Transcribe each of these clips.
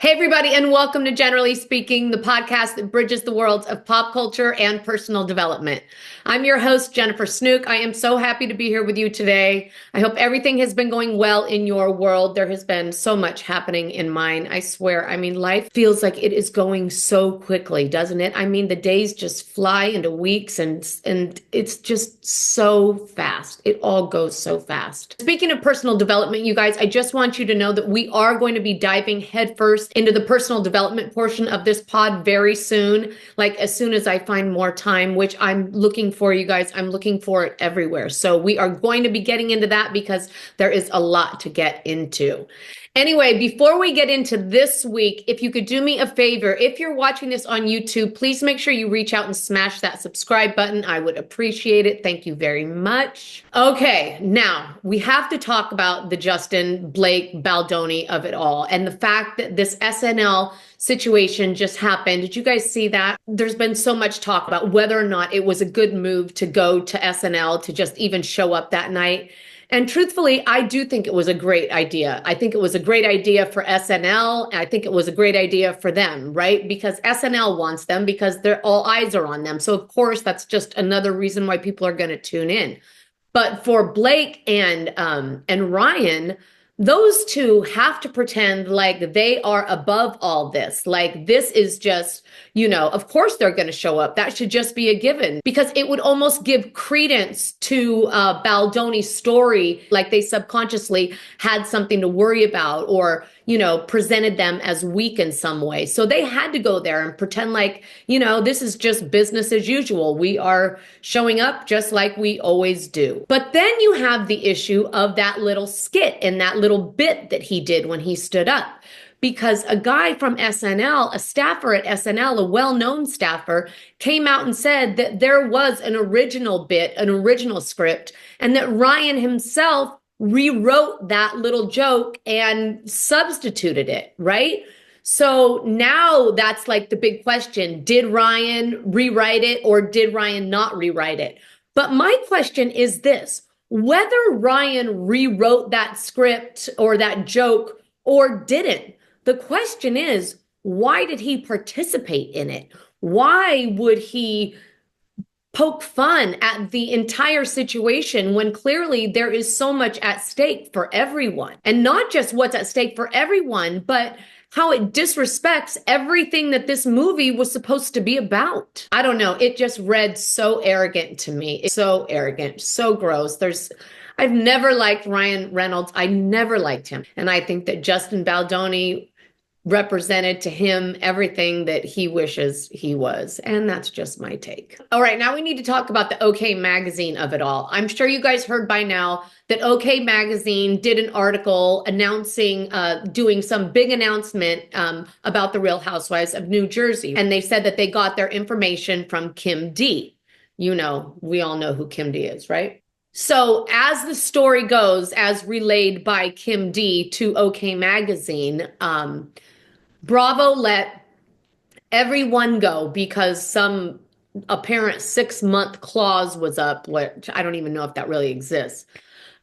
Hey, everybody, and welcome to Generally Speaking, the podcast that bridges the worlds of pop culture and personal development. I'm your host, Jennifer Snook. I am so happy to be here with you today. I hope everything has been going well in your world. There has been so much happening in mine. I swear. I mean, life feels like it is going so quickly, doesn't it? I mean, the days just fly into weeks and it's just so fast. It all goes so fast. Speaking of personal development, you guys, I just want you to know that we are going to be diving headfirst into the personal development portion of this pod very soon, like as soon as I find more time, which I'm looking for, you guys. I'm looking for it everywhere. So we are going to be getting into that because there is a lot to get into. Anyway, before we get into this week, if you could do me a favor, if you're watching this on YouTube, please make sure you reach out and smash that subscribe button. I would appreciate it. Thank you very much. Okay, now we have to talk about the Justin Blake Baldoni of it all and the fact that this SNL situation just happened. Did you guys see that? There's been so much talk about whether or not it was a good move to go to SNL to just even show up that night. And truthfully, I do think it was a great idea. I think it was a great idea for SNL. And I think it was a great idea for them, right? Because SNL wants them because they're all eyes are on them. So of course, that's just another reason why people are going to tune in. But for Blake and Ryan, those two have to pretend like they are above all this. Like this is just, of course they're going to show up. That should just be a given because it would almost give credence to Baldoni's story, like they subconsciously had something to worry about or, presented them as weak in some way. So they had to go there and pretend like, this is just business as usual. We are showing up just like we always do. But then you have the issue of that little skit and that little bit that he did when he stood up. Because a guy from SNL, a staffer at SNL, a well-known staffer, came out and said that there was an original bit, an original script, and that Ryan himself rewrote that little joke and substituted it, right? So now that's like the big question. Did Ryan rewrite it or did Ryan not rewrite it? But my question is this: whether Ryan rewrote that script or that joke or didn't, the question is, why did he participate in it? Why would he poke fun at the entire situation when clearly there is so much at stake for everyone? And not just what's at stake for everyone, but how it disrespects everything that this movie was supposed to be about. I don't know. It just read so arrogant to me. It's so arrogant, so gross. I've never liked Ryan Reynolds. I never liked him. And I think that Justin Baldoni represented to him everything that he wishes he was. And that's just my take. All right, now we need to talk about the OK Magazine of it all. I'm sure you guys heard by now that OK Magazine did an article announcing, doing some big announcement about the Real Housewives of New Jersey. And they said that they got their information from Kim D. We all know who Kim D is, right? So as the story goes, as relayed by Kim D to OK Magazine, Bravo let everyone go because some apparent 6-month clause was up, which I don't even know if that really exists.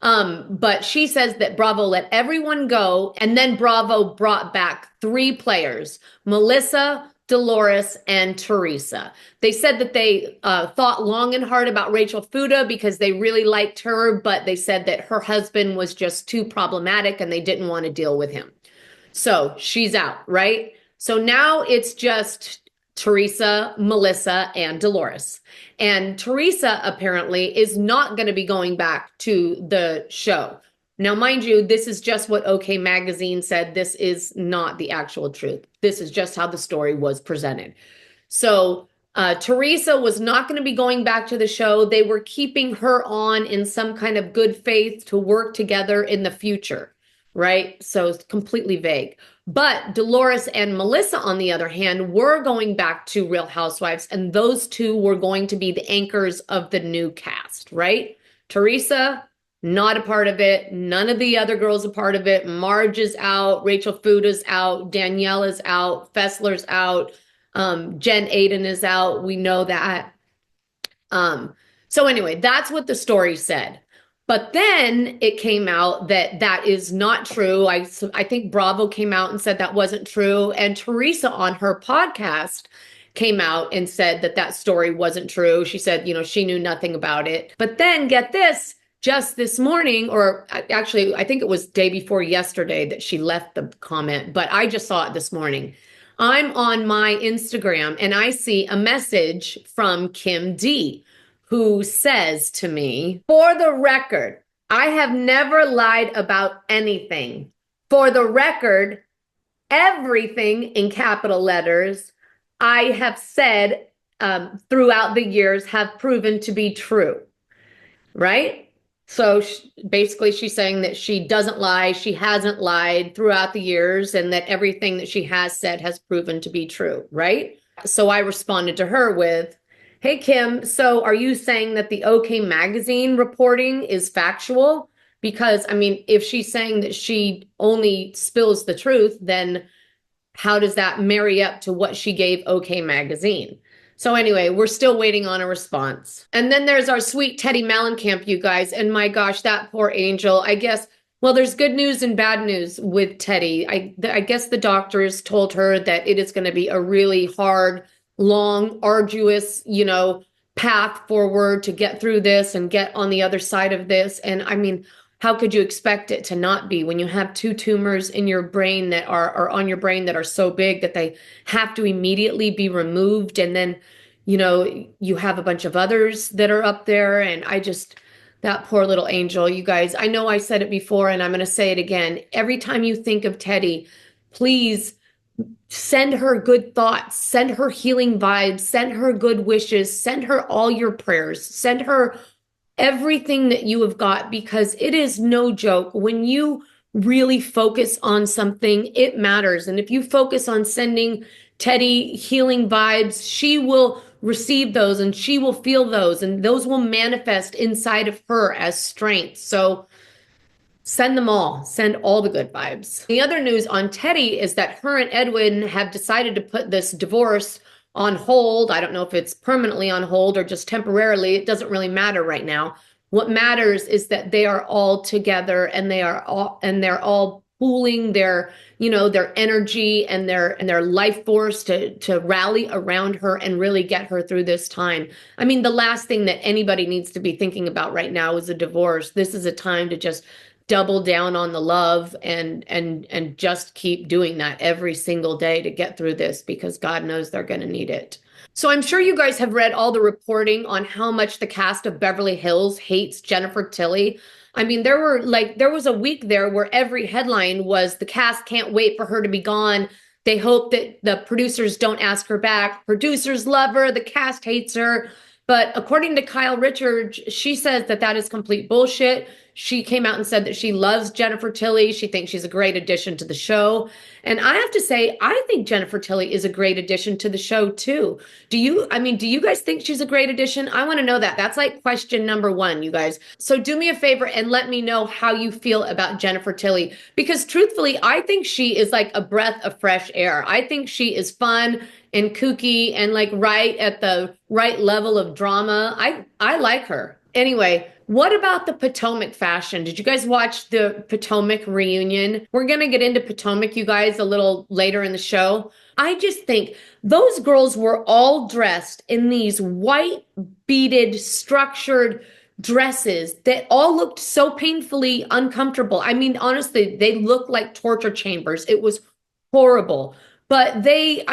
But she says that Bravo let everyone go, and then Bravo brought back 3 players, Melissa, Dolores, and Teresa. They said that they thought long and hard about Rachel Fuda because they really liked her, but they said that her husband was just too problematic and they didn't want to deal with him. So she's out, right? So now it's just Teresa, Melissa, and Dolores. And Teresa apparently is not going to be going back to the show. Now, mind you, this is just what OK Magazine said. This is not the actual truth. This is just how the story was presented. So Teresa was not going to be going back to the show. They were keeping her on in some kind of good faith to work together in the future, right? So it's completely vague. But Dolores and Melissa, on the other hand, were going back to Real Housewives, and those two were going to be the anchors of the new cast, right? Teresa, not a part of it. None of the other girls a part of it. Marge is out. Rachel Fuda's out. Danielle is out. Fessler's out. Jen Aiden is out. We know that. So anyway, that's what the story said. But then it came out that that is not true. I think Bravo came out and said that wasn't true. And Teresa on her podcast came out and said that that story wasn't true. She said, she knew nothing about it. But then get this, just this morning, or actually, I think it was day before yesterday that she left the comment, but I just saw it this morning. I'm on my Instagram and I see a message from Kim D, who says to me, for the record, I have never lied about anything. For the record, everything in capital letters I have said throughout the years have proven to be true, right? So basically she's saying that she doesn't lie, she hasn't lied throughout the years, and that everything that she has said has proven to be true, right? So I responded to her with, hey, Kim, so are you saying that the OK Magazine reporting is factual? Because, I mean, if she's saying that she only spills the truth, then how does that marry up to what she gave OK Magazine? So anyway, we're still waiting on a response. And then there's our sweet Teddi Mellencamp, you guys. And my gosh, that poor angel. I guess, well, there's good news and bad news with Teddi. I guess the doctors told her that it is going to be a really hard, long, arduous, path forward to get through this and get on the other side of this. And I mean, how could you expect it to not be when you have two tumors in your brain that are on your brain that are so big that they have to immediately be removed? And then, you have a bunch of others that are up there. And that poor little angel, you guys, I know I said it before and I'm going to say it again. Every time you think of Teddi, please send her good thoughts, send her healing vibes, send her good wishes, send her all your prayers, send her everything that you have got, because it is no joke. When you really focus on something, it matters. And if you focus on sending Teddi healing vibes, she will receive those and she will feel those, and those will manifest inside of her as strength. So send them all. Send all the good vibes. The other news on Teddi is that her and Edwin have decided to put this divorce on hold. I don't know if it's permanently on hold or just temporarily. It doesn't really matter right now. What matters is that they are all together and they're all pooling their, their energy and their life force to rally around her and really get her through this time. I mean, the last thing that anybody needs to be thinking about right now is a divorce. This is a time to just double down on the love and just keep doing that every single day to get through this, because God knows they're going to need it. So I'm sure you guys have read all the reporting on how much the cast of Beverly Hills hates Jennifer Tilly. I mean, there was a week there where every headline was the cast can't wait for her to be gone. They hope that the producers don't ask her back. Producers love her. The cast hates her. But according to Kyle Richards, she says that that is complete bullshit. She came out and said that she loves Jennifer Tilly. She thinks she's a great addition to the show. And I have to say, I think Jennifer Tilly is a great addition to the show too. Do you guys think she's a great addition? I want to know that. That's like question number one, you guys. So do me a favor and let me know how you feel about Jennifer Tilly, because truthfully, I think she is like a breath of fresh air. I think she is fun and kooky and like right at the right level of drama. I like her. Anyway, what about the Potomac fashion? Did you guys watch the Potomac reunion? We're going to get into Potomac, you guys, a little later in the show. I just think those girls were all dressed in these white beaded structured dresses that all looked so painfully uncomfortable. I mean, honestly, they looked like torture chambers. It was horrible. But they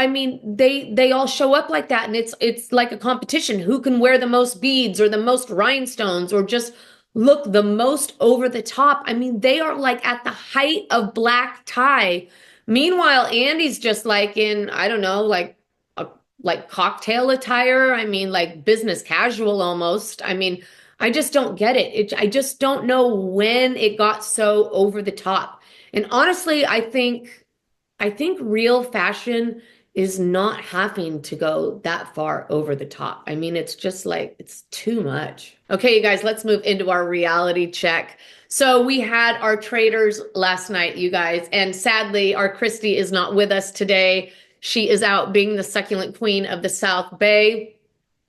all show up like that, and it's like a competition. Who can wear the most beads or the most rhinestones or just look the most over the top? I mean, they are like at the height of black tie. Meanwhile, Andy's just like in, I don't know, like cocktail attire. I mean, like business casual almost. I mean, I just don't get it. I just don't know when it got so over the top. And honestly, I think real fashion is not having to go that far over the top. I mean, it's just like, it's too much. Okay, you guys, let's move into our reality check. So we had our traders last night, you guys, and sadly, our Christy is not with us today. She is out being the succulent queen of the South Bay,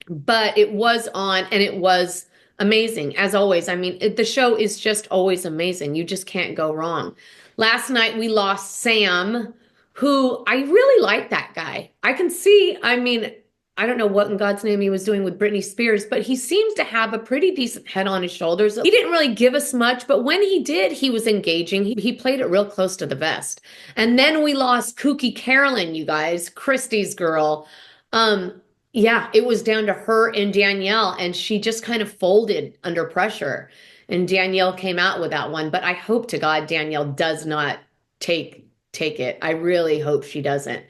but it was on and it was amazing as always. I mean, the show is just always amazing. You just can't go wrong. Last night we lost Sam, who I really like that guy. I can see, I mean, I don't know what in God's name he was doing with Britney Spears, but he seems to have a pretty decent head on his shoulders. He didn't really give us much, but when he did, he was engaging. He played it real close to the vest. And then we lost Kooky Carolyn, you guys, Christie's girl. Yeah, it was down to her and Danielle, and she just kind of folded under pressure. And Danielle came out with that one, but I hope to God Danielle does not take it. I really hope she doesn't.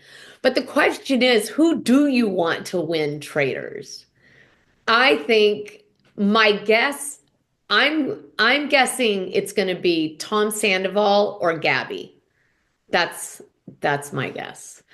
But the question is, who do you want to win Traitors? I think my guess, I'm guessing it's going to be Tom Sandoval or Gabby. That's my guess.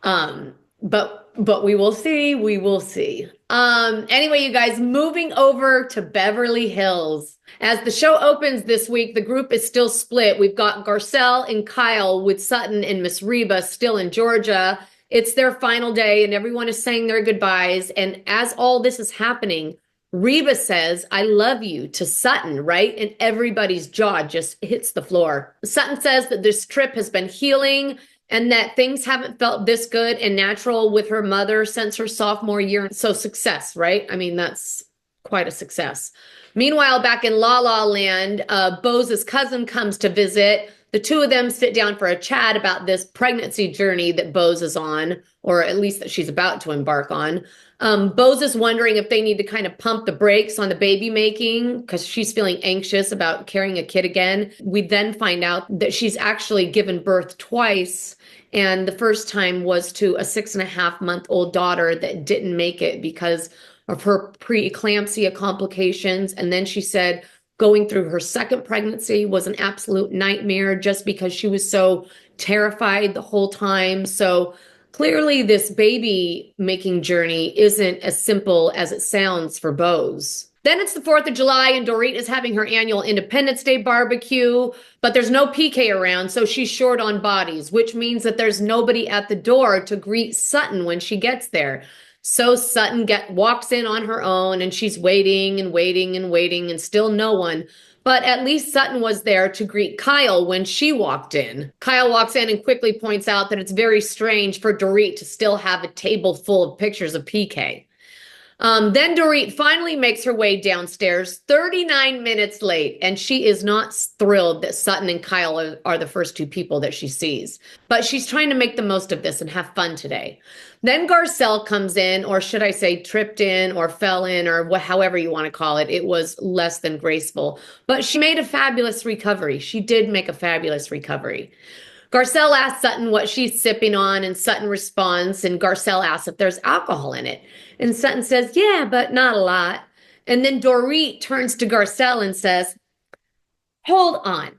But we will see. We will see. Anyway, you guys, moving over to Beverly Hills. As the show opens this week, the group is still split. We've got Garcelle and Kyle with Sutton and Miss Reba still in Georgia. It's their final day and everyone is saying their goodbyes. And as all this is happening, Reba says, "I love you" to Sutton, right? And everybody's jaw just hits the floor. Sutton says that this trip has been healing and that things haven't felt this good and natural with her mother since her sophomore year. So success, right? I mean, that's quite a success. Meanwhile, back in La La Land, Bose's cousin comes to visit. The two of them sit down for a chat about this pregnancy journey that Bose is on, or at least that she's about to embark on. Bose is wondering if they need to kind of pump the brakes on the baby making because she's feeling anxious about carrying a kid again. We then find out that she's actually given birth twice. And the first time was to a 6.5-month-old daughter that didn't make it because of her preeclampsia complications. And then she said going through her second pregnancy was an absolute nightmare just because she was so terrified the whole time. So clearly this baby making journey isn't as simple as it sounds for Bose. Then it's the 4th of July and Dorit is having her annual Independence Day barbecue, but there's no PK around, so she's short on bodies, which means that there's nobody at the door to greet Sutton when she gets there. So Sutton walks in on her own and she's waiting and waiting and waiting and still no one. But at least Sutton was there to greet Kyle when she walked in. Kyle walks in and quickly points out that it's very strange for Dorit to still have a table full of pictures of PK. Then Dorit finally makes her way downstairs 39 minutes late, and she is not thrilled that Sutton and Kyle are the first two people that she sees. But she's trying to make the most of this and have fun today. Then Garcelle comes in, or should I say tripped in or fell in or however you want to call it. It was less than graceful. But she made a fabulous recovery. She did make a fabulous recovery. Garcelle asks Sutton what she's sipping on, and Sutton responds, and Garcelle asks if there's alcohol in it. And Sutton says, yeah, but not a lot. And then Dorit turns to Garcelle and says, hold on.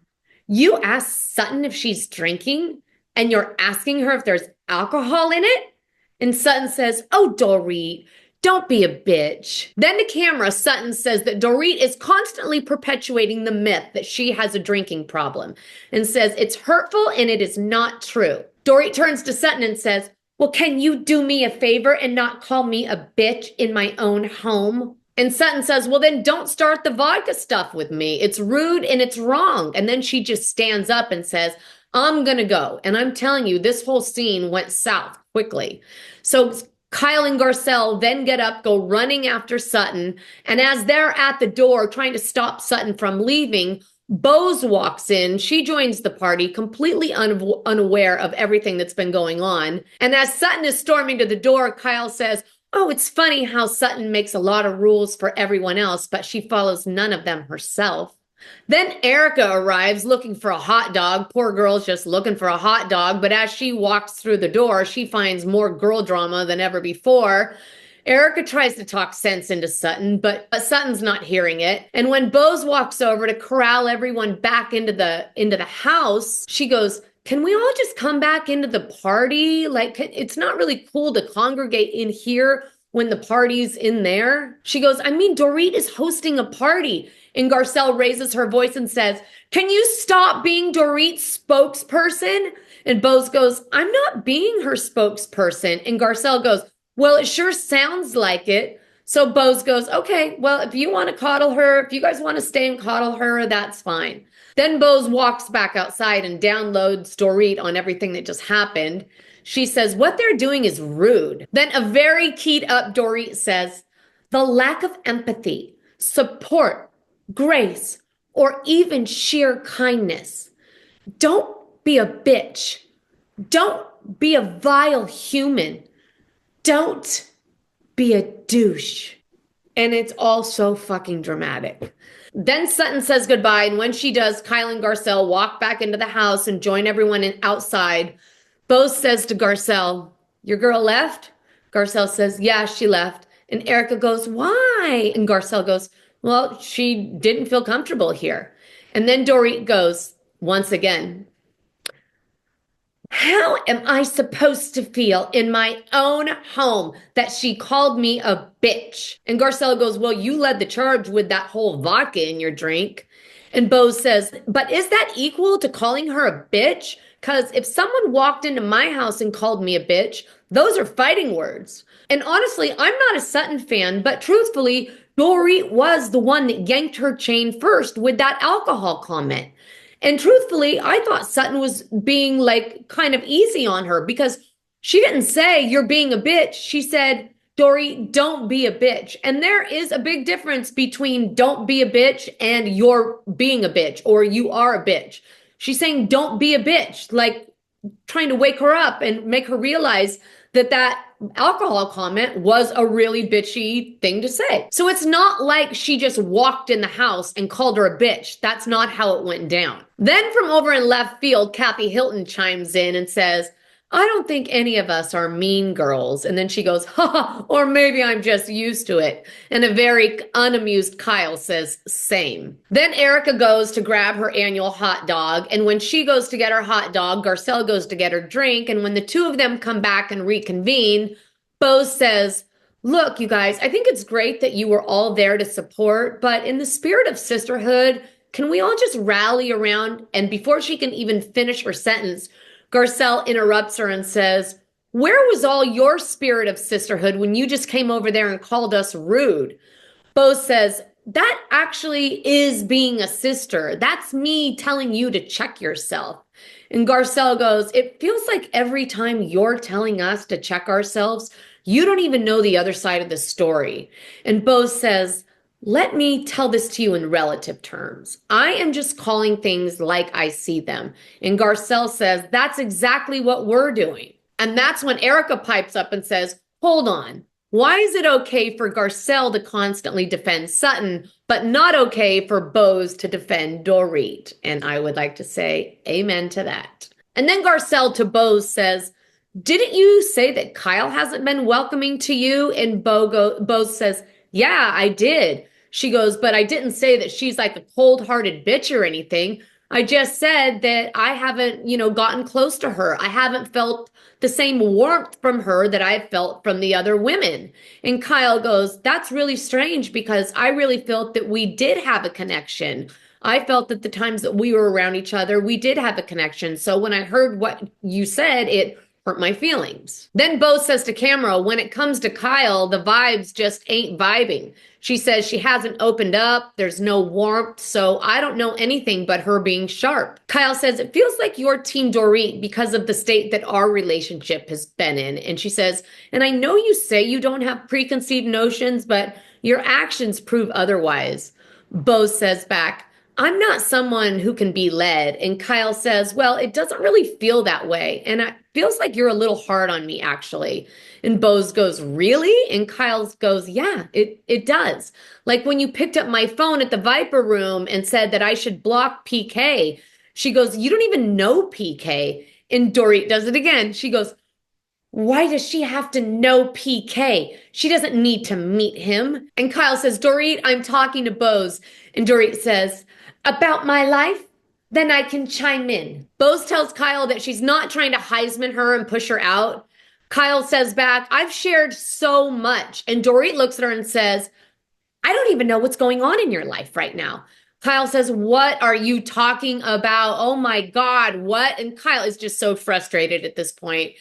You asked Sutton if she's drinking, and you're asking her if there's alcohol in it? And Sutton says, oh, Dorit, don't be a bitch. Then to camera, Sutton says that Dorit is constantly perpetuating the myth that she has a drinking problem and says it's hurtful and it is not true. Dorit turns to Sutton and says, well, can you do me a favor and not call me a bitch in my own home? And Sutton says, well, then don't start the vodka stuff with me. It's rude and it's wrong. And then she just stands up and says, I'm going to go. And I'm telling you, this whole scene went south quickly. So Kyle and Garcelle then get up, go running after Sutton. And as they're at the door trying to stop Sutton from leaving, Bose walks in. She joins the party, completely unaware of everything that's been going on. And as Sutton is storming to the door, Kyle says, oh, it's funny how Sutton makes a lot of rules for everyone else, but she follows none of them herself. Then Erica arrives looking for a hot dog. Poor girl's just looking for a hot dog. But as she walks through the door, she finds more girl drama than ever before. Erica tries to talk sense into Sutton, but Sutton's not hearing it. And when Bose walks over to corral everyone back into the house, she goes, can we all just come back into the party? Like, it's not really cool to congregate in here when the party's in there. She goes, I mean, Dorit is hosting a party. And Garcelle raises her voice and says, can you stop being Dorit's spokesperson? And Bose goes, I'm not being her spokesperson. And Garcelle goes, well, it sure sounds like it. So Bose goes, okay, well, if you want to coddle her, if you guys want to stay and coddle her, that's fine. Then Bose walks back outside and downloads Dorit on everything that just happened. She says, what they're doing is rude. Then a very keyed up Dorit says, the lack of empathy, support, grace, or even sheer kindness. Don't be a bitch. Don't be a vile human. Don't be a douche. And it's all so fucking dramatic. Then Sutton says goodbye, and when she does, Kyle and Garcelle walk back into the house and join everyone outside. Bose says to Garcelle, your girl left? Garcelle says, yeah, she left. And Erica goes, why? And Garcelle goes, well, she didn't feel comfortable here. And then Dorit goes, once again, how am I supposed to feel in my own home that she called me a bitch? And Garcelle goes, well, you led the charge with that whole vodka in your drink. And Bose says, but is that equal to calling her a bitch? Because if someone walked into my house and called me a bitch, those are fighting words. And honestly, I'm not a Sutton fan, but truthfully, Dorit was the one that yanked her chain first with that alcohol comment. And truthfully, I thought Sutton was being like kind of easy on her because she didn't say you're being a bitch. She said, Dorit, don't be a bitch. And there is a big difference between don't be a bitch and you're being a bitch or you are a bitch. She's saying don't be a bitch, like trying to wake her up and make her realize that that alcohol comment was a really bitchy thing to say. So it's not like she just walked in the house and called her a bitch. That's not how it went down. Then from over in left field, Kathy Hilton chimes in and says, I don't think any of us are mean girls. And then she goes, ha, or maybe I'm just used to it. And a very unamused Kyle says, same. Then Erica goes to grab her annual hot dog. And when she goes to get her hot dog, Garcelle goes to get her drink. And when the two of them come back and reconvene, Bose says, look, you guys, I think it's great that you were all there to support, but in the spirit of sisterhood, can we all just rally around? And before she can even finish her sentence, Garcelle interrupts her and says, where was all your spirit of sisterhood when you just came over there and called us rude? Bose says, that actually is being a sister. That's me telling you to check yourself. And Garcelle goes, it feels like every time you're telling us to check ourselves, you don't even know the other side of the story. And Bose says, let me tell this to you in relative terms. I am just calling things like I see them. And Garcelle says, that's exactly what we're doing. And that's when Erica pipes up and says, hold on. Why is it okay for Garcelle to constantly defend Sutton, but not okay for Bose to defend Dorit? And I would like to say amen to that. And then Garcelle to Bose says, didn't you say that Kyle hasn't been welcoming to you? And Bose says, yeah, I did. She goes, but I didn't say that she's like a cold-hearted bitch or anything. I just said that I haven't, gotten close to her. I haven't felt the same warmth from her that I've felt from the other women. And Kyle goes, that's really strange because I really felt that we did have a connection. I felt that the times that we were around each other, we did have a connection. So when I heard what you said, it hurt my feelings. Then Bose says to camera, when it comes to Kyle, the vibes just ain't vibing. She says she hasn't opened up. There's no warmth. So I don't know anything but her being sharp. Kyle says, it feels like you're Team Dorit because of the state that our relationship has been in. And she says, and I know you say you don't have preconceived notions, but your actions prove otherwise. Bose says back, I'm not someone who can be led. And Kyle says, well, it doesn't really feel that way. And it feels like you're a little hard on me, actually. And Bose goes, really? And Kyle goes, yeah, it does. Like when you picked up my phone at the Viper Room and said that I should block PK. She goes, you don't even know PK. And Dorit does it again. She goes, why does she have to know PK? She doesn't need to meet him. And Kyle says, Dorit, I'm talking to Bose. And Dorit says, about my life? Then I can chime in. Bose tells Kyle that she's not trying to Heisman her and push her out. Kyle says back, I've shared so much. And Dorit looks at her and says, I don't even know what's going on in your life right now. Kyle says, what are you talking about? Oh my God, what? And Kyle is just so frustrated at this point.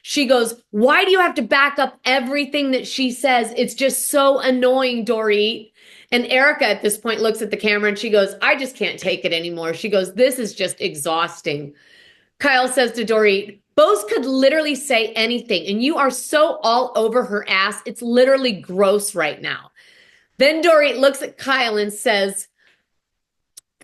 She goes, why do you have to back up everything that she says? It's just so annoying, Dorit. And Erica at this point looks at the camera and she goes, I just can't take it anymore. She goes, this is just exhausting. Kyle says to Dorit, Bose could literally say anything, and you are so all over her ass. It's literally gross right now. Then Dorit looks at Kyle and says,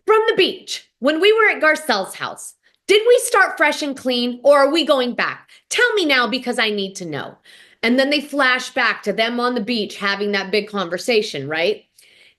from the beach, when we were at Garcelle's house, did we start fresh and clean, or are we going back? Tell me now because I need to know. And then they flash back to them on the beach having that big conversation, right?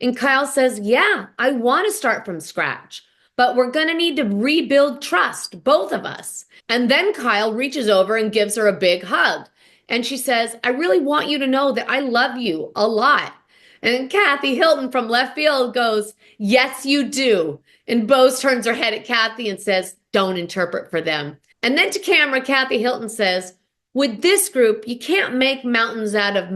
And Kyle says, yeah, I want to start from scratch, but we're going to need to rebuild trust, both of us. And then Kyle reaches over and gives her a big hug. And she says, I really want you to know that I love you a lot. And Kathy Hilton from left field goes, yes, you do. And Bose turns her head at Kathy and says, don't interpret for them. And then to camera, Kathy Hilton says, with this group, you can't make mountains out of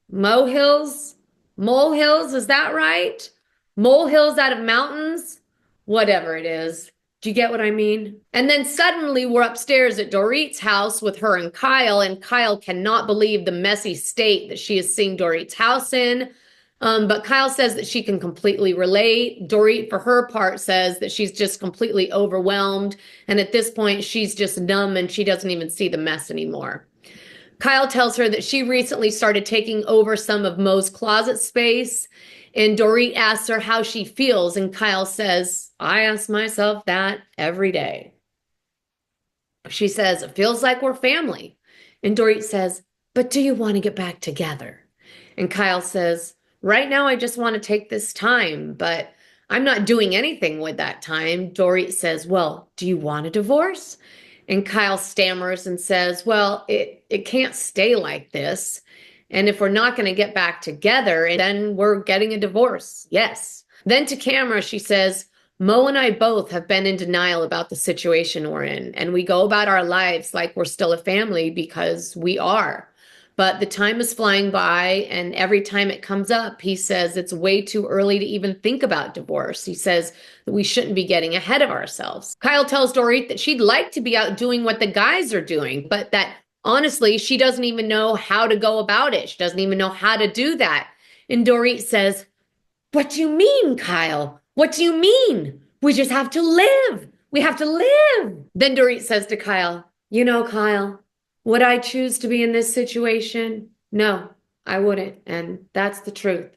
molehills? Molehills, is that right? Molehills out of mountains? Whatever it is. Do you get what I mean? And then suddenly we're upstairs at Dorit's house with her and Kyle cannot believe the messy state that she is seeing Dorit's house in. But Kyle says that she can completely relate. Dorit, for her part, says that she's just completely overwhelmed. And at this point, she's just numb and she doesn't even see the mess anymore. Kyle tells her that she recently started taking over some of Mo's closet space. And Dorit asks her how she feels. And Kyle says, I ask myself that every day. She says, it feels like we're family. And Dorit says, but do you want to get back together? And Kyle says, right now, I just want to take this time, but I'm not doing anything with that time. Dorit says, well, do you want a divorce? And Kyle stammers and says, well, it can't stay like this. And if we're not going to get back together, then we're getting a divorce. Yes. Then to camera, she says, Mo and I both have been in denial about the situation we're in. And we go about our lives like we're still a family because we are. But the time is flying by, and every time it comes up, he says it's way too early to even think about divorce. He says that we shouldn't be getting ahead of ourselves. Kyle tells Dorit that she'd like to be out doing what the guys are doing, but that honestly, she doesn't even know how to go about it. She doesn't even know how to do that. And Dorit says, what do you mean, Kyle? What do you mean? We just have to live. We have to live. Then Dorit says to Kyle, you know, Kyle, would I choose to be in this situation? No, I wouldn't. And that's the truth.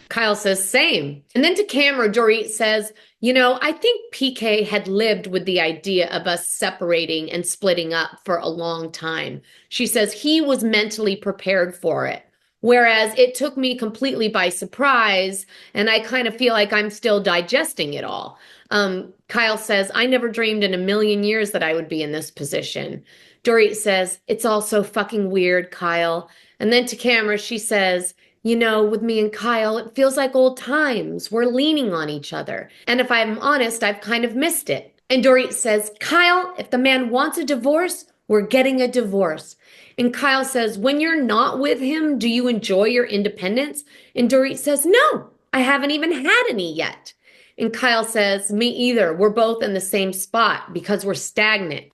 Kyle says, same. And then to camera, Dorit says, you know, I think PK had lived with the idea of us separating and splitting up for a long time. She says he was mentally prepared for it, whereas it took me completely by surprise, and I kind of feel like I'm still digesting it all. Kyle says, I never dreamed in a million years that I would be in this position. Dorit says, it's all so fucking weird, Kyle. And then to camera, she says, you know, with me and Kyle, it feels like old times. We're leaning on each other. And if I'm honest, I've kind of missed it. And Dorit says, Kyle, if the man wants a divorce, we're getting a divorce. And Kyle says, when you're not with him, do you enjoy your independence? And Dorit says, no, I haven't even had any yet. And Kyle says, me either. We're both in the same spot because we're stagnant.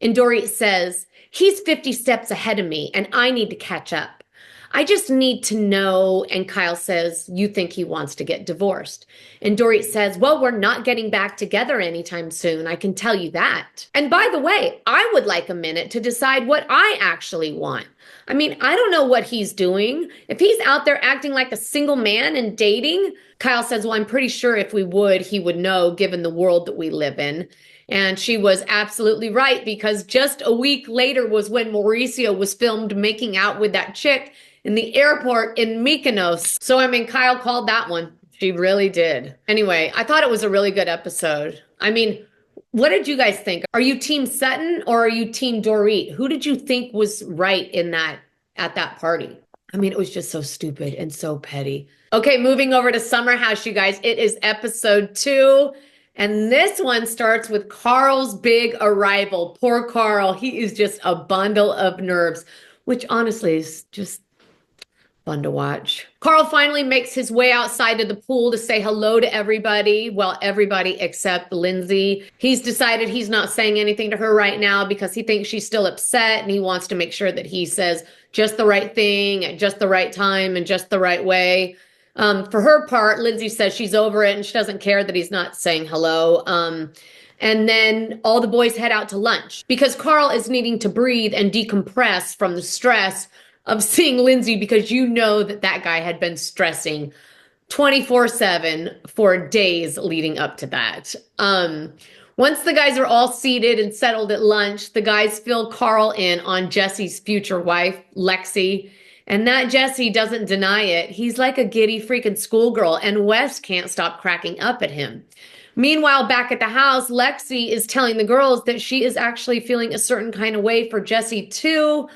And Dorit says, he's 50 steps ahead of me and I need to catch up. I just need to know. And Kyle says, you think he wants to get divorced. And Dorit says, well, we're not getting back together anytime soon. I can tell you that. And by the way, I would like a minute to decide what I actually want. I mean, I don't know what he's doing. If he's out there acting like a single man and dating, Kyle says, well, I'm pretty sure if we would, he would know given the world that we live in. And she was absolutely right, because just a week later was when Mauricio was filmed making out with that chick in the airport in Mykonos. So, I mean, Kyle called that one. She really did. Anyway, I thought it was a really good episode. I mean, what did you guys think? Are you team Sutton or are you team Dorit? Who did you think was right in that at that party? I mean, it was just so stupid and so petty. Okay, moving over to Summer House, you guys. It is episode 2. And this one starts with Carl's big arrival. Poor Carl. He is just a bundle of nerves, which honestly is just Fun to watch. Carl finally makes his way outside of the pool to say hello to everybody. Well, everybody except Lindsay. He's decided he's not saying anything to her right now because he thinks she's still upset and he wants to make sure that he says just the right thing at just the right time and just the right way. For her part, Lindsay says she's over it and she doesn't care that he's not saying hello. And then all the boys head out to lunch because Carl is needing to breathe and decompress from the stress of seeing Lindsay, because you know that that guy had been stressing 24/7 for days leading up to that. Once the guys are all seated and settled at lunch, the guys fill Carl in on Jesse's future wife, Lexi. And that Jesse doesn't deny it. He's like a giddy freaking schoolgirl, and Wes can't stop cracking up at him. Meanwhile, back at the house, Lexi is telling the girls that she is actually feeling a certain kind of way for Jesse too.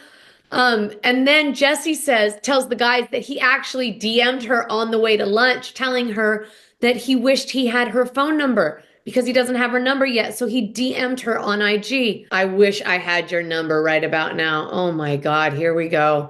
And then Jesse tells the guys that he actually DM'd her on the way to lunch, telling her that he wished he had her phone number because he doesn't have her number yet. So he DM'd her on IG. I wish I had your number right about now. Oh my God, here we go.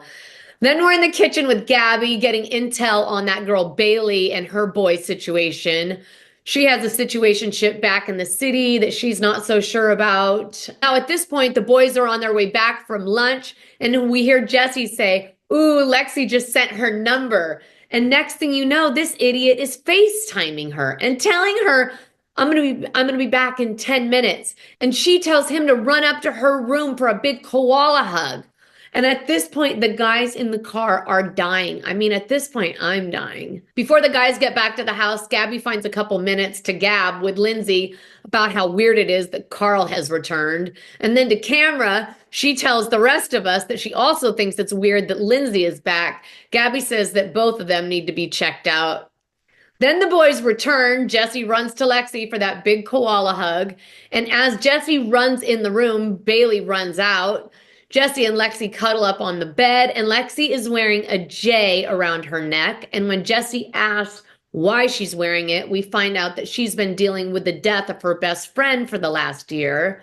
Then we're in the kitchen with Gabby getting intel on that girl Bailey and her boy situation. She has a situationship back in the city that she's not so sure about. Now, at this point, the boys are on their way back from lunch, and we hear Jesse say, "Ooh, Lexi just sent her number." And next thing you know, this idiot is FaceTiming her and telling her, I'm gonna be back in 10 minutes. And she tells him to run up to her room for a big koala hug. And at this point, the guys in the car are dying. I mean, at this point, I'm dying. Before the guys get back to the house, Gabby finds a couple minutes to gab with Lindsay about how weird it is that Carl has returned. And then to camera, she tells the rest of us that she also thinks it's weird that Lindsay is back. Gabby says that both of them need to be checked out. Then the boys return. Jesse runs to Lexi for that big koala hug. And as Jesse runs in the room, Bailey runs out. Jesse and Lexi cuddle up on the bed, and Lexi is wearing a J around her neck. And when Jesse asks why she's wearing it, we find out that she's been dealing with the death of her best friend for the last year.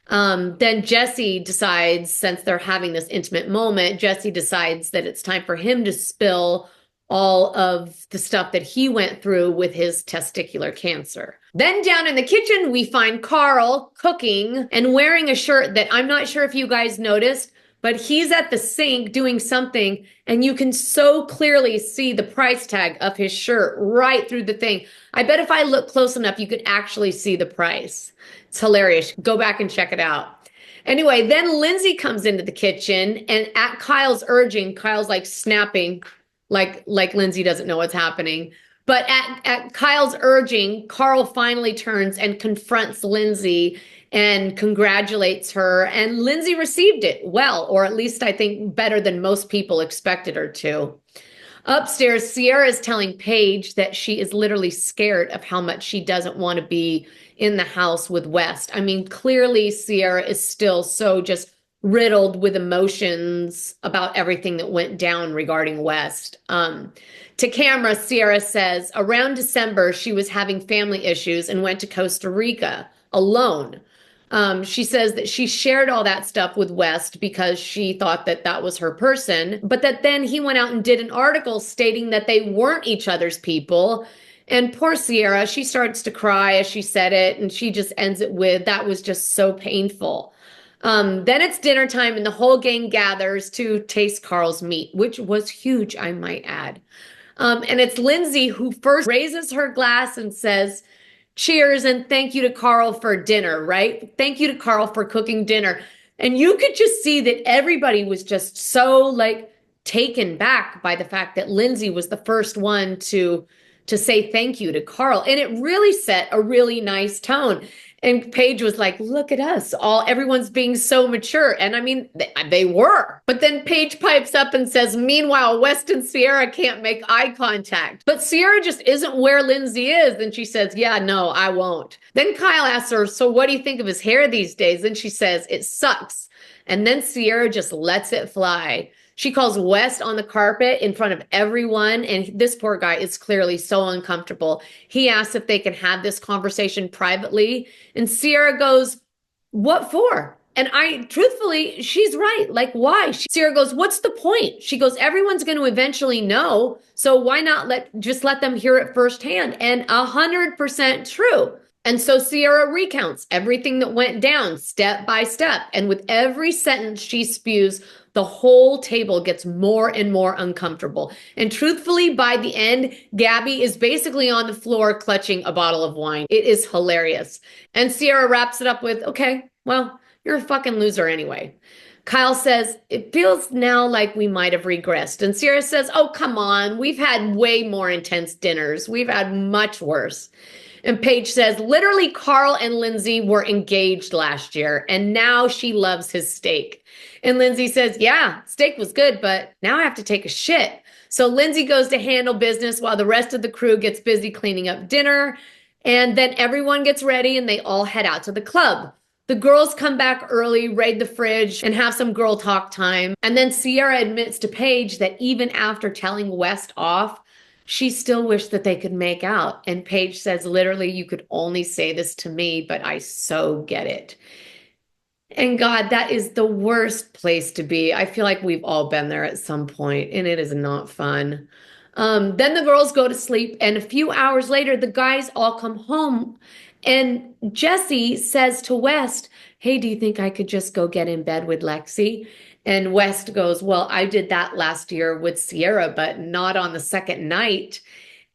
Then Jesse decides, since they're having this intimate moment, Jesse decides that it's time for him to spill all of the stuff that he went through with his testicular cancer. Then down in the kitchen, we find Carl cooking and wearing a shirt that I'm not sure if you guys noticed, but he's at the sink doing something, and you can so clearly see the price tag of his shirt right through the thing. I bet if I look close enough, you could actually see the price. It's hilarious. Go back and check it out. Anyway, then Lindsay comes into the kitchen, and at Kyle's urging, Kyle's like snapping, like Lindsay doesn't know what's happening. But at Kyle's urging, Carl finally turns and confronts Lindsay and congratulates her. And Lindsay received it well, or at least I think better than most people expected her to. Upstairs, Sierra is telling Paige that she is literally scared of how much she doesn't want to be in the house with West. I mean, clearly Sierra is still so just riddled with emotions about everything that went down regarding West. To camera, Sierra says around December, she was having family issues and went to Costa Rica alone. She says that she shared all that stuff with West because she thought that that was her person, but that then he went out and did an article stating that they weren't each other's people. And poor Sierra, she starts to cry as she said it, and she just ends it with, "That was just so painful." Then it's dinner time and the whole gang gathers to taste Carl's meat, which was huge, I might add. And it's Lindsay who first raises her glass and says, "Cheers and thank you to Carl for dinner," right? Thank you to Carl for cooking dinner. And you could just see that everybody was just so like taken back by the fact that Lindsay was the first one to say thank you to Carl. And it really set a really nice tone. And Paige was like, "Look at us, everyone's being so mature." And I mean, they were. But then Paige pipes up and says, "Meanwhile, West and Sierra can't make eye contact." But Sierra just isn't where Lindsay is. And she says, "Yeah, no, I won't." Then Kyle asks her, "So what do you think of his hair these days?" And she says, "It sucks." And then Sierra just lets it fly. She calls West on the carpet in front of everyone, and this poor guy is clearly so uncomfortable. He asks if they can have this conversation privately, and Sierra goes, "What for?" And truthfully, she's right. Like, why? Sierra goes, what's the point? She goes, everyone's going to eventually know. So why not just let them hear it firsthand? And 100% true. And so Sierra recounts everything that went down step by step. And with every sentence she spews, the whole table gets more and more uncomfortable. And truthfully, by the end, Gabby is basically on the floor clutching a bottle of wine. It is hilarious. And Sierra wraps it up with, okay, well, you're a fucking loser anyway. Kyle says, it feels now like we might have regressed. And Sierra says, oh, come on. We've had way more intense dinners. We've had much worse. And Paige says, literally, Carl and Lindsay were engaged last year, and now she loves his steak. And Lindsay says, yeah, steak was good, but now I have to take a shit. So Lindsay goes to handle business while the rest of the crew gets busy cleaning up dinner. And then everyone gets ready and they all head out to the club. The girls come back early, raid the fridge, and have some girl talk time. And then Sierra admits to Paige that even after telling West off, she still wished that they could make out. And Paige says, literally, you could only say this to me, but I so get it. And God, that is the worst place to be. I feel like we've all been there at some point, and it is not fun. Then the girls go to sleep, and a few hours later, the guys all come home. And Jesse says to West, hey, do you think I could just go get in bed with Lexi? And West goes, well, I did that last year with Sierra, but not on the second night.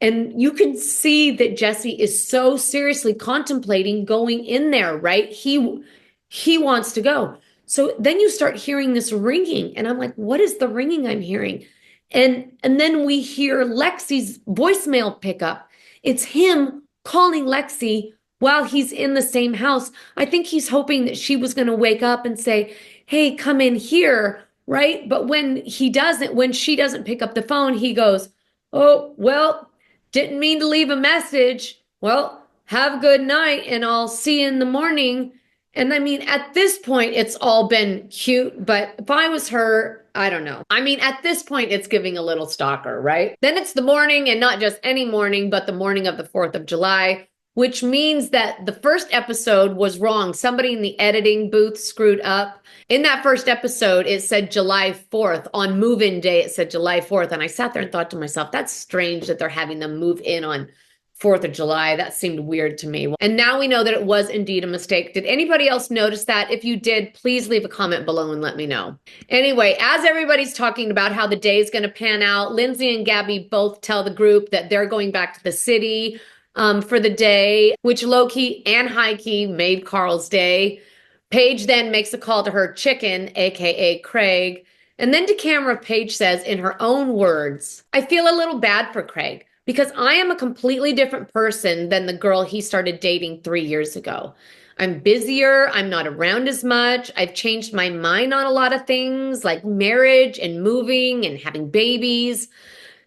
And you can see that Jesse is so seriously contemplating going in there, right? He wants to go. So then you start hearing this ringing, and I'm like, what is the ringing I'm hearing? And then we hear Lexi's voicemail pickup. It's him calling Lexi while he's in the same house. I think he's hoping that she was going to wake up and say, hey, come in here, right? But when she doesn't pick up the phone, he goes, oh, well, didn't mean to leave a message. Well, have a good night and I'll see you in the morning. And I mean, at this point, it's all been cute, but if I was her, I don't know. I mean, at this point, it's giving a little stalker, right? Then it's the morning, and not just any morning, but the morning of the 4th of July, which means that the first episode was wrong. Somebody in the editing booth screwed up. In that first episode, it said July 4th. On move-in day, it said July 4th. And I sat there and thought to myself, that's strange that they're having them move in on 4th of July. That seemed weird to me. And now we know that it was indeed a mistake. Did anybody else notice that? If you did, please leave a comment below and let me know. Anyway, as everybody's talking about how the day is going to pan out, Lindsay and Gabby both tell the group that they're going back to the city for the day, which low-key and high-key made Carl's day. Paige then makes a call to her chicken, aka Craig. And then to camera, Paige says in her own words, I feel a little bad for Craig, because I am a completely different person than the girl he started dating 3 years ago. I'm busier. I'm not around as much. I've changed my mind on a lot of things like marriage and moving and having babies.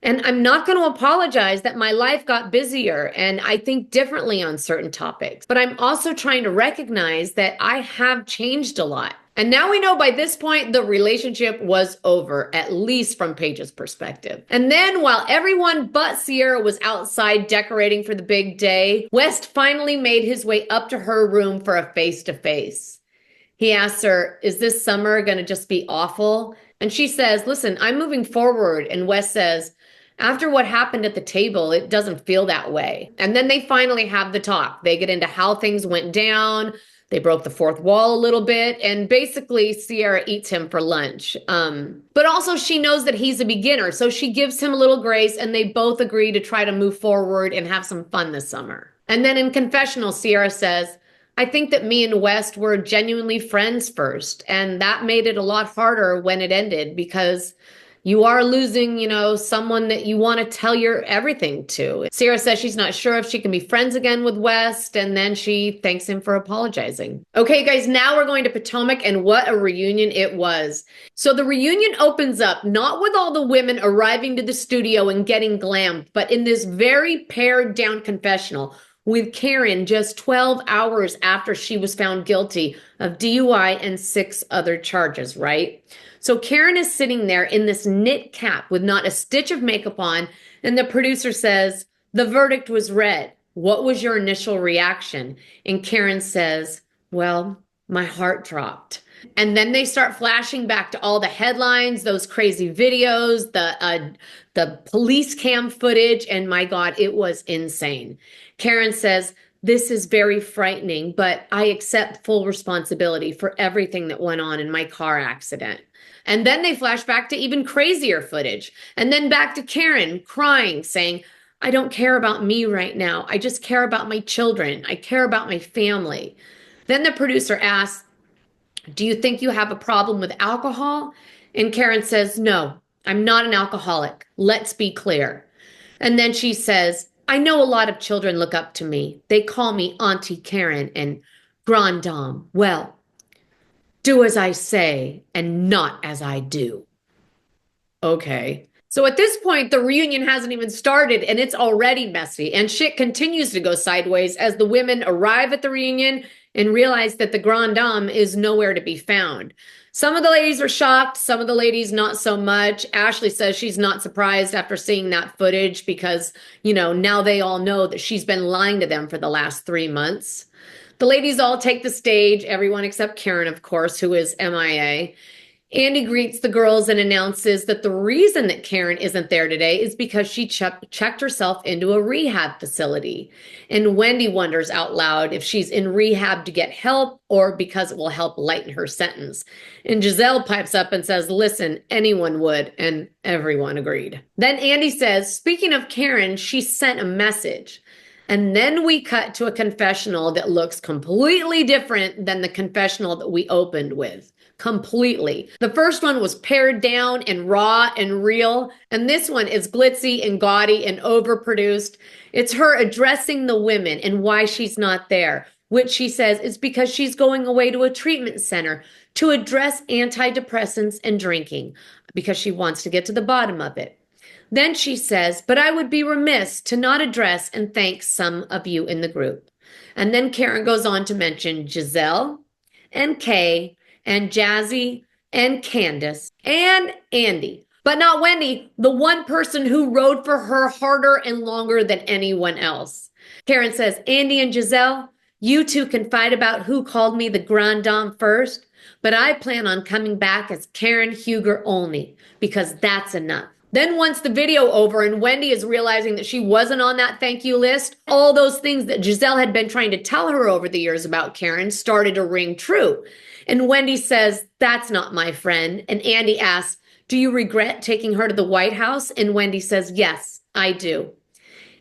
And I'm not going to apologize that my life got busier and I think differently on certain topics. But I'm also trying to recognize that I have changed a lot. And now we know by this point, the relationship was over, at least from Paige's perspective. And then while everyone but Sierra was outside decorating for the big day, West finally made his way up to her room for a face-to-face. He asks her, is this summer going to just be awful? And she says, listen, I'm moving forward. And West says, after what happened at the table, it doesn't feel that way. And then they finally have the talk. They get into how things went down. They broke the fourth wall a little bit. And basically, Sierra eats him for lunch. But also, she knows that he's a beginner. So she gives him a little grace, and they both agree to try to move forward and have some fun this summer. And then in confessional, Sierra says, I think that me and West were genuinely friends first. And that made it a lot harder when it ended, because you are losing, someone that you want to tell your everything to. Sierra says she's not sure if she can be friends again with West, and then she thanks him for apologizing. Okay, guys, now we're going to Potomac, and what a reunion it was. So the reunion opens up not with all the women arriving to the studio and getting glammed, but in this very pared down confessional with Karen just 12 hours after she was found guilty of DUI and 6 other charges, right? So Karen is sitting there in this knit cap with not a stitch of makeup on, and the producer says, the verdict was read. What was your initial reaction? And Karen says, well, My heart dropped. And then they start flashing back to all the headlines, those crazy videos, the police cam footage, and my God, it was insane. Karen says, "This is very frightening, but I accept full responsibility for everything that went on in my car accident." And then they flash back to even crazier footage. And then back to Karen crying, saying, "I don't care about me right now. I just care about my children. I care about my family." Then the producer asks, "Do you think you have a problem with alcohol?" And Karen says, "No, I'm not an alcoholic. Let's be clear." And then she says, "I know a lot of children look up to me. They call me Auntie Karen and Grand Dame. Well, do as I say and not as I do." Okay. So at this point, the reunion hasn't even started and it's already messy. And shit continues to go sideways as the women arrive at the reunion and realize that the Grand Dame is nowhere to be found. Some of the ladies are shocked, some of the ladies not so much. Ashley says she's not surprised after seeing that footage because, now they all know that she's been lying to them for the last 3 months. The ladies all take the stage, everyone except Karen, of course, who is MIA. Andy greets the girls and announces that the reason that Karen isn't there today is because she checked herself into a rehab facility. And Wendy wonders out loud if she's in rehab to get help or because it will help lighten her sentence. And Giselle pipes up and says, "Listen, anyone would," and everyone agreed. Then Andy says, "Speaking of Karen, she sent a message." And then we cut to a confessional that looks completely different than the confessional that we opened with. Completely. The first one was pared down and raw and real, and this one is glitzy and gaudy and overproduced. It's her addressing the women and why she's not there, which she says is because she's going away to a treatment center to address antidepressants and drinking, because she wants to get to the bottom of it. Then she says, "But I would be remiss to not address and thank some of you in the group." And then Karen goes on to mention Giselle and Kay and Jazzy and Candace and Andy, but not Wendy, the one person who rode for her harder and longer than anyone else. Karen says, "Andy and Giselle, you two can fight about who called me the Grand Dame first, but I plan on coming back as Karen Huger only, because that's enough." Then once the video over and Wendy is realizing that she wasn't on that thank you list, all those things that Giselle had been trying to tell her over the years about Karen started to ring true. And Wendy says, "That's not my friend." And Andy asks, "Do you regret taking her to the White House?" And Wendy says, "Yes, I do."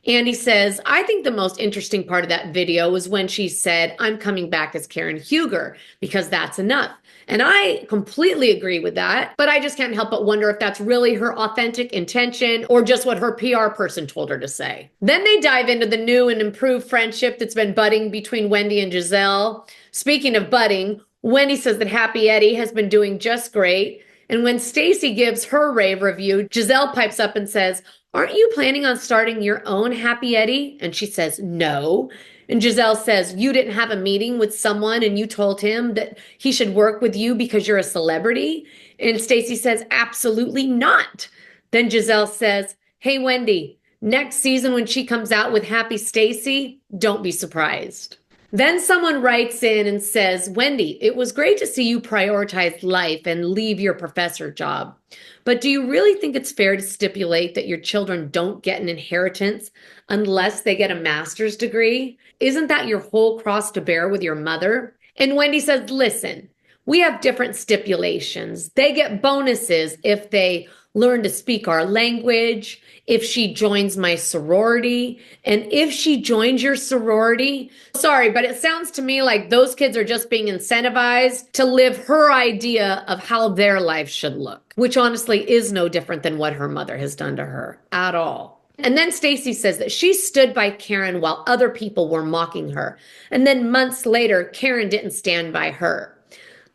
Andy says, "I think the most interesting part of that video was when she said, 'I'm coming back as Karen Huger,' because that's enough." And I completely agree with that, but I just can't help but wonder if that's really her authentic intention or just what her PR person told her to say. Then they dive into the new and improved friendship that's been budding between Wendy and Giselle. Speaking of budding, Wendy says that Happy Eddie has been doing just great. And when Stacy gives her rave review, Giselle pipes up and says, "Aren't you planning on starting your own Happy Eddie?" And she says, "No." And Giselle says, "You didn't have a meeting with someone and you told him that he should work with you because you're a celebrity?" And Stacy says, "Absolutely not." Then Giselle says, "Hey, Wendy, next season when she comes out with Happy Stacy, don't be surprised." Then someone writes in and says, "Wendy, it was great to see you prioritize life and leave your professor job. But do you really think it's fair to stipulate that your children don't get an inheritance unless they get a master's degree? Isn't that your whole cross to bear with your mother?" And Wendy says, "Listen, we have different stipulations. They get bonuses if they learn to speak our language, if she joins my sorority, and if she joins your sorority." Sorry, but it sounds to me like those kids are just being incentivized to live her idea of how their life should look, which honestly is no different than what her mother has done to her at all. And then Stacy says that she stood by Karen while other people were mocking her. And then months later, Karen didn't stand by her.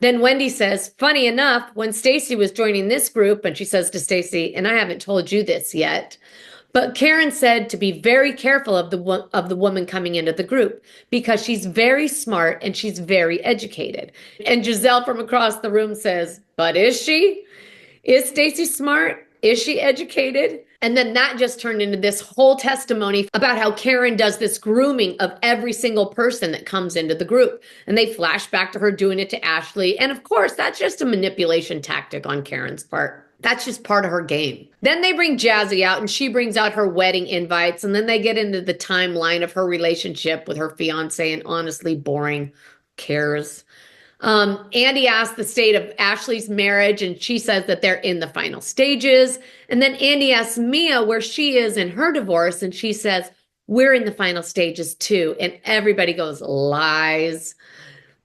Then Wendy says, "Funny enough, when Stacy was joining this group," and she says to Stacy, "And I haven't told you this yet, but Karen said to be very careful of the woman coming into the group because she's very smart and she's very educated." And Giselle from across the room says, "But is she? Is Stacy smart? Is she educated?" And then that just turned into this whole testimony about how Karen does this grooming of every single person that comes into the group. And they flash back to her doing it to Ashley. And of course, that's just a manipulation tactic on Karen's part. That's just part of her game. Then they bring Jazzy out and she brings out her wedding invites. And then they get into the timeline of her relationship with her fiance, and honestly, boring. Cares. Andy asks the state of Ashley's marriage, and she says that they're in the final stages. And then Andy asks Mia where she is in her divorce, and she says, we're in the final stages too. And everybody goes, lies.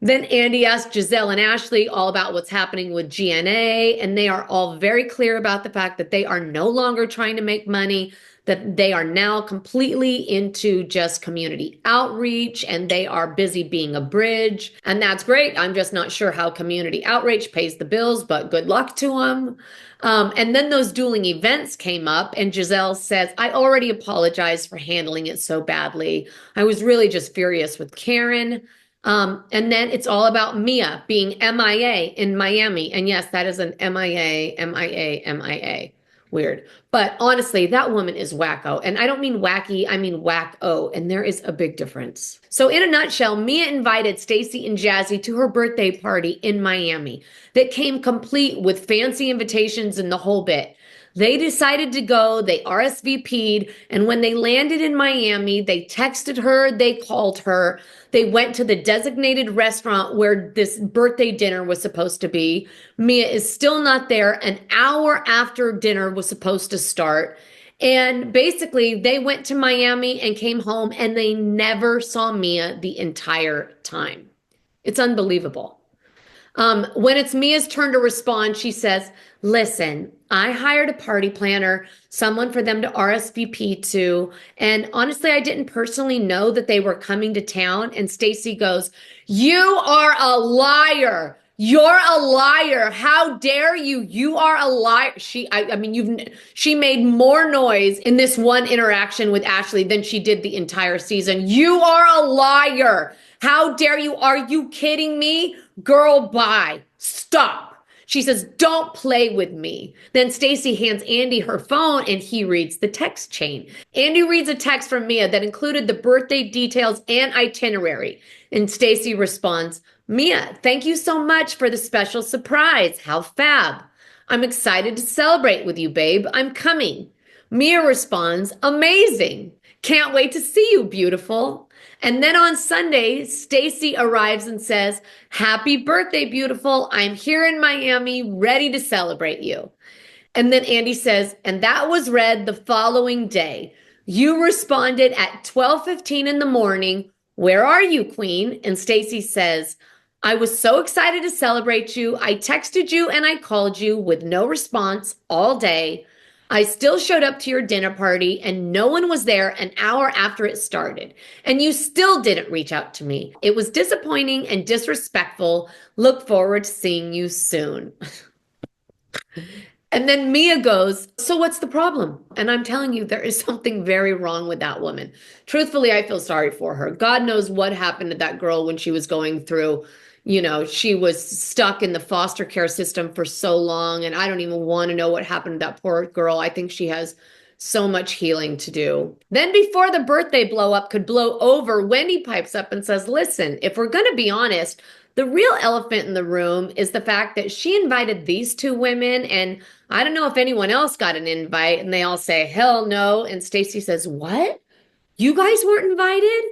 Then Andy asks Giselle and Ashley all about what's happening with GNA, and they are all very clear about the fact that they are no longer trying to make money, that they are now completely into just community outreach, and they are busy being a bridge. And that's great. I'm just not sure how community outreach pays the bills, but good luck to them. And then those dueling events came up, and Giselle says, I already apologized for handling it so badly. I was really just furious with Karen. And then it's all about Mia being MIA in Miami. And yes, that is an MIA, MIA, MIA. Weird. But honestly, that woman is wacko. And I don't mean wacky, I mean wacko. And there is a big difference. So in a nutshell, Mia invited Stacey and Jazzy to her birthday party in Miami that came complete with fancy invitations and the whole bit. They decided to go, they RSVP'd, and when they landed in Miami, they texted her, they called her, they went to the designated restaurant where this birthday dinner was supposed to be. Mia is still not there an hour after dinner was supposed to start. And basically, they went to Miami and came home, and they never saw Mia the entire time. It's unbelievable. When it's Mia's turn to respond, she says, listen, I hired a party planner, someone for them to RSVP to. And honestly, I didn't personally know that they were coming to town. And Stacey goes, you are a liar. You're a liar. How dare you? You are a liar. She made more noise in this one interaction with Ashley than she did the entire season. You are a liar. How dare you? Are you kidding me? Girl, bye. Stop. She says, don't play with me. Then Stacey hands Andy her phone and he reads the text chain. Andy reads a text from Mia that included the birthday details and itinerary. And Stacey responds, Mia, thank you so much for the special surprise. How fab. I'm excited to celebrate with you, babe. I'm coming. Mia responds, amazing. Can't wait to see you, beautiful. And then on Sunday, Stacey arrives and says, happy birthday, beautiful. I'm here in Miami, ready to celebrate you. And then Andy says, and that was read the following day. You responded at 12:15 in the morning. Where are you, queen? And Stacey says, I was so excited to celebrate you. I texted you and I called you with no response all day. I still showed up to your dinner party and no one was there an hour after it started. And you still didn't reach out to me. It was disappointing and disrespectful. Look forward to seeing you soon. And then Mia goes, so what's the problem? And I'm telling you, there is something very wrong with that woman. Truthfully, I feel sorry for her. God knows what happened to that girl when she was going through, she was stuck in the foster care system for so long. And I don't even want to know what happened to that poor girl. I think she has so much healing to do. Then before the birthday blow up could blow over, Wendy pipes up and says, listen, if we're going to be honest, the real elephant in the room is the fact that she invited these two women, and I don't know if anyone else got an invite, and they all say, hell no. And Stacey says, what? You guys weren't invited?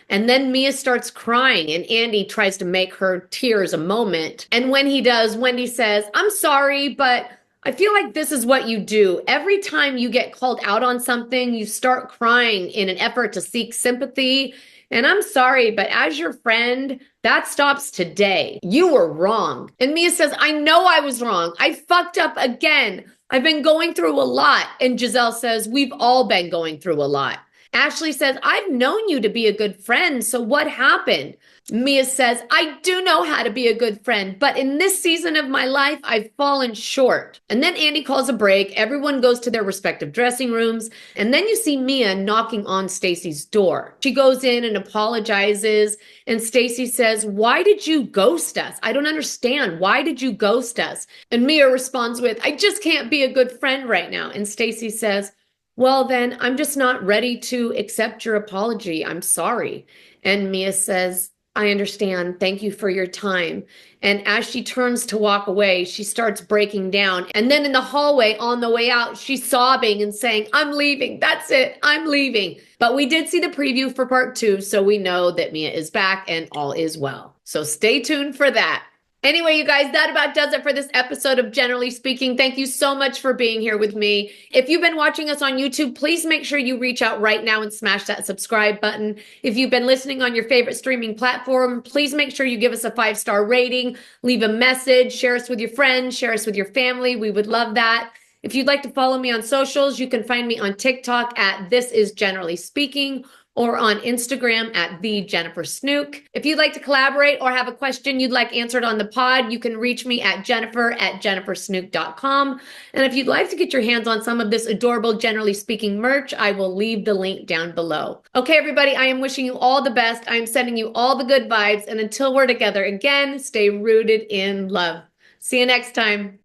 And then Mia starts crying, and Andy tries to make her tears a moment. And when he does, Wendy says, I'm sorry, but I feel like this is what you do. Every time you get called out on something, you start crying in an effort to seek sympathy. And I'm sorry, but as your friend, that stops today. You were wrong. And Mia says, I know I was wrong. I fucked up again. I've been going through a lot. And Giselle says, we've all been going through a lot. Ashley says, I've known you to be a good friend, so what happened? Mia says, I do know how to be a good friend, but in this season of my life, I've fallen short. And then Andy calls a break. Everyone goes to their respective dressing rooms. And then you see Mia knocking on Stacey's door. She goes in and apologizes. And Stacey says, why did you ghost us? I don't understand. Why did you ghost us? And Mia responds with, I just can't be a good friend right now. And Stacey says, Well, then I'm just not ready to accept your apology. I'm sorry. And Mia says, I understand. Thank you for your time. And as she turns to walk away, she starts breaking down. And then in the hallway on the way out, she's sobbing and saying, I'm leaving. That's it. I'm leaving. But we did see the preview for part 2, so we know that Mia is back and all is well. So stay tuned for that. Anyway, you guys, that about does it for this episode of Generally Speaking. Thank you so much for being here with me. If you've been watching us on YouTube, please make sure you reach out right now and smash that subscribe button. If you've been listening on your favorite streaming platform, please make sure you give us a 5-star rating, leave a message, share us with your friends, share us with your family. We would love that. If you'd like to follow me on socials, you can find me on TikTok at This Is Generally Speaking, or on Instagram at the Jennifer Snook. If you'd like to collaborate or have a question you'd like answered on the pod, you can reach me at jennifer@jennifersnook.com. And if you'd like to get your hands on some of this adorable Generally Speaking merch, I will leave the link down below. Okay, everybody, I am wishing you all the best. I am sending you all the good vibes. And until we're together again, stay rooted in love. See you next time.